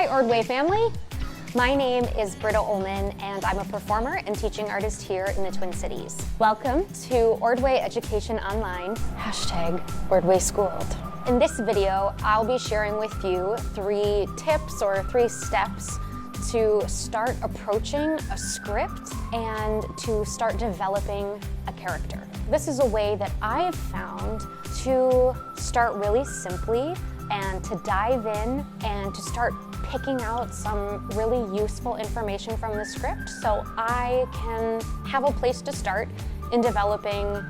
Hi Ordway family! My name is Britta Ullman and I'm a performer and teaching artist here in the Twin Cities. Welcome to Ordway Education Online, #Ordway Schooled. In this video, I'll be sharing with you 3 tips or 3 steps to start approaching a script and to start developing a character. This is a way that I've found to start really simply and to dive in and to start picking out some really useful information from the script so I can have a place to start in developing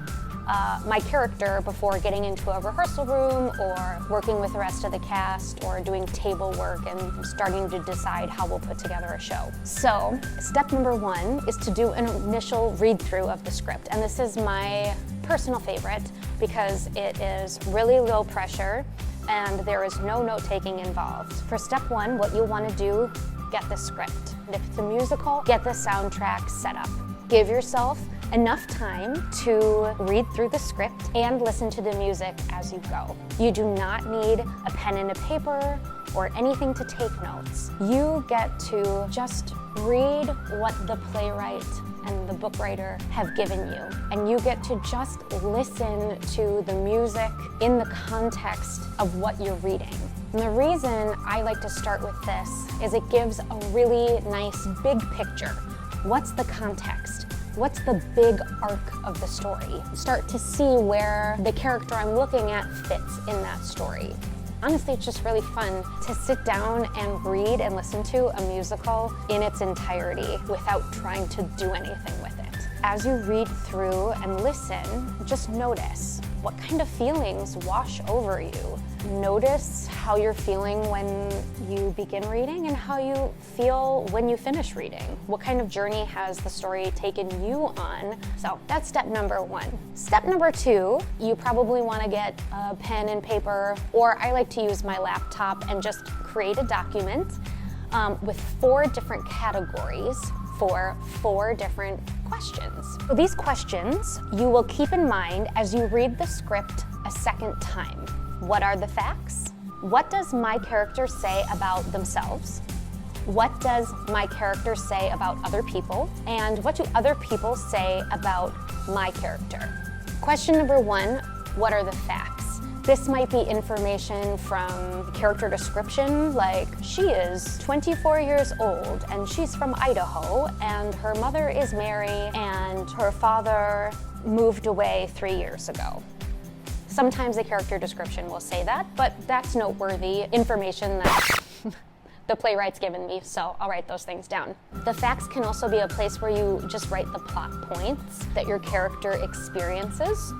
my character before getting into a rehearsal room or working with the rest of the cast or doing table work and starting to decide how we'll put together a show. So step number 1 is to do an initial read through of the script, and this is my personal favorite because it is really low pressure and there is no note-taking involved. For step 1, what you'll want to do, get the script. If it's a musical, get the soundtrack set up. Give yourself enough time to read through the script and listen to the music as you go. You do not need a pen and a paper or anything to take notes. You get to just read what the playwright and the book writer have given you. And you get to just listen to the music in the context of what you're reading. And the reason I like to start with this is it gives a really nice big picture. What's the context? What's the big arc of the story? Start to see where the character I'm looking at fits in that story. Honestly, it's just really fun to sit down and read and listen to a musical in its entirety without trying to do anything with it. As you read through and listen, just notice what kind of feelings wash over you. Notice how you're feeling when you begin reading and how you feel when you finish reading. What kind of journey has the story taken you on? So that's step number 1. Step number 2, you probably want to get a pen and paper, or I like to use my laptop and just create a document with 4 different categories for 4 different questions. So these questions you will keep in mind as you read the script a second time. What are the facts? What does my character say about themselves? What does my character say about other people? And what do other people say about my character? Question number 1, what are the facts? This might be information from character description, like she is 24 years old and she's from Idaho and her mother is Mary and her father moved away 3 years ago. Sometimes the character description will say that, but that's noteworthy information that the playwright's given me, so I'll write those things down. The facts can also be a place where you just write the plot points that your character experiences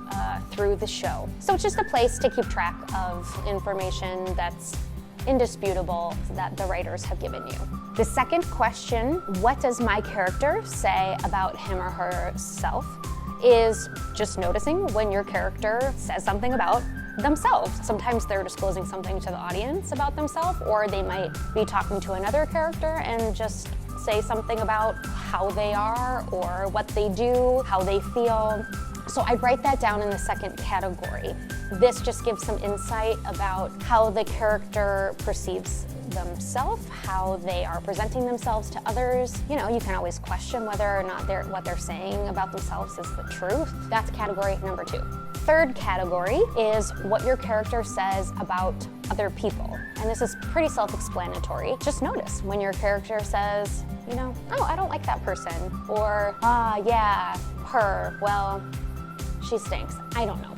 through the show. So it's just a place to keep track of information that's indisputable that the writers have given you. The second question, what does my character say about him or herself, is just noticing when your character says something about themselves. Sometimes they're disclosing something to the audience about themselves, or they might be talking to another character and just say something about how they are or what they do, how they feel. So I write that down in the second category. This just gives some insight about how the character perceives themselves, how they are presenting themselves to others. You know, you can always question whether or not what they're saying about themselves is the truth. That's category number 2. Third category is what your character says about other people. And this is pretty self-explanatory. Just notice when your character says, you know, oh, I don't like that person. Or, yeah, her, well, she stinks. I don't know.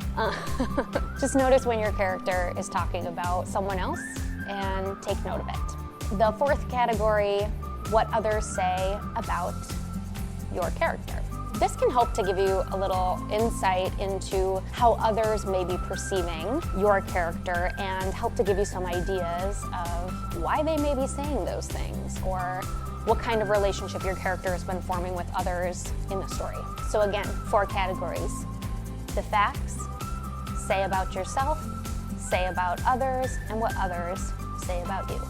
Just notice when your character is talking about someone else and take note of it. The 4th category, what others say about your character. This can help to give you a little insight into how others may be perceiving your character and help to give you some ideas of why they may be saying those things or what kind of relationship your character has been forming with others in the story. So again, 4 categories. The facts, say about yourself, say about others, and what others say about you.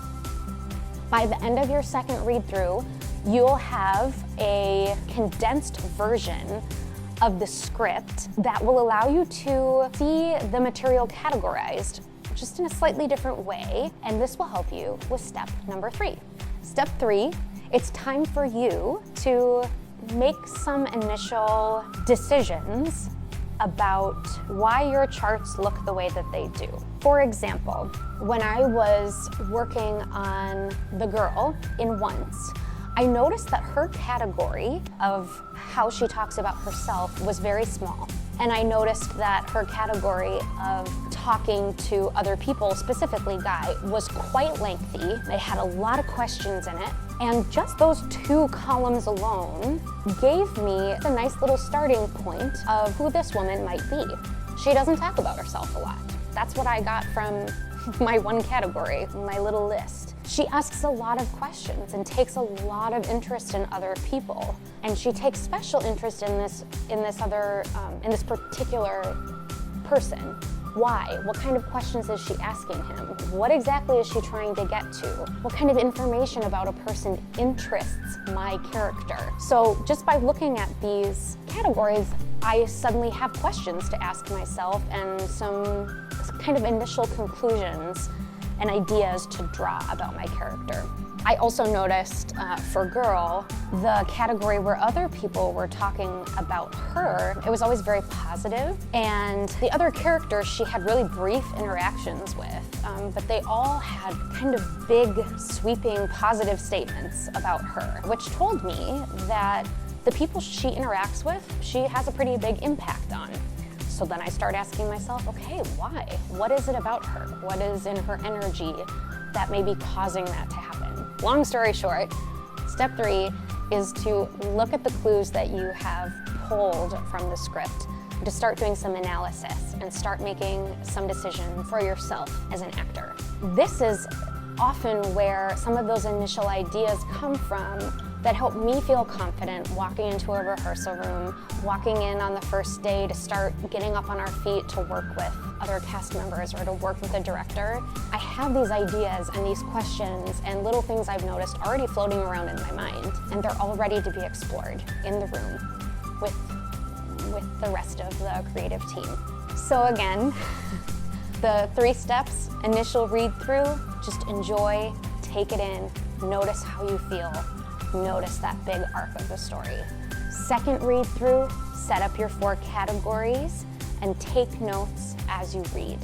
By the end of your second read-through, you'll have a condensed version of the script that will allow you to see the material categorized just in a slightly different way, and this will help you with step number 3. Step 3, it's time for you to make some initial decisions about why your charts look the way that they do. For example, when I was working on the girl in Once, I noticed that her category of how she talks about herself was very small. And I noticed that her category of talking to other people, specifically Guy, was quite lengthy. They had a lot of questions in it. And just those 2 columns alone gave me a nice little starting point of who this woman might be. She doesn't talk about herself a lot. That's what I got from my one category, my little list. She asks a lot of questions and takes a lot of interest in other people. And she takes special interest in this particular person. Why? What kind of questions is she asking him? What exactly is she trying to get to? What kind of information about a person interests my character? So just by looking at these categories, I suddenly have questions to ask myself and some kind of initial conclusions and ideas to draw about my character. I also noticed for Girl, the category where other people were talking about her, it was always very positive. And the other characters she had really brief interactions with, but they all had kind of big, sweeping, positive statements about her, which told me that the people she interacts with, she has a pretty big impact on. So then I start asking myself, okay, why? What is it about her? What is in her energy that may be causing that to happen? Long story short, step 3 is to look at the clues that you have pulled from the script, to start doing some analysis and start making some decision for yourself as an actor. This is often where some of those initial ideas come from that help me feel confident walking into a rehearsal room, walking in on the first day to start getting up on our feet to work with other cast members or to work with the director. I have these ideas and these questions and little things I've noticed already floating around in my mind, and they're all ready to be explored in the room with the rest of the creative team. So again, the 3 steps: initial read through, just enjoy, take it in, notice how you feel, notice that big arc of the story. Second read through, set up your 4 categories and take notes as you read.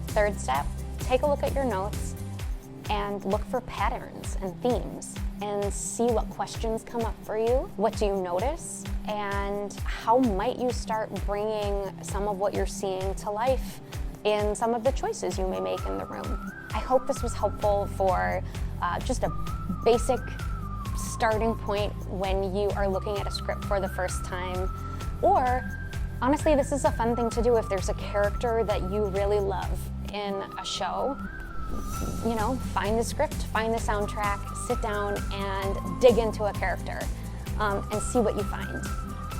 Third step, take a look at your notes and look for patterns and themes and see what questions come up for you. What do you notice? And how might you start bringing some of what you're seeing to life in some of the choices you may make in the room? I hope this was helpful for just a basic starting point when you are looking at a script for the first time. Or honestly, this is a fun thing to do if there's a character that you really love in a show. You know, find the script, find the soundtrack, sit down and dig into a character and see what you find.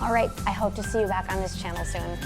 All right, I hope to see you back on this channel soon.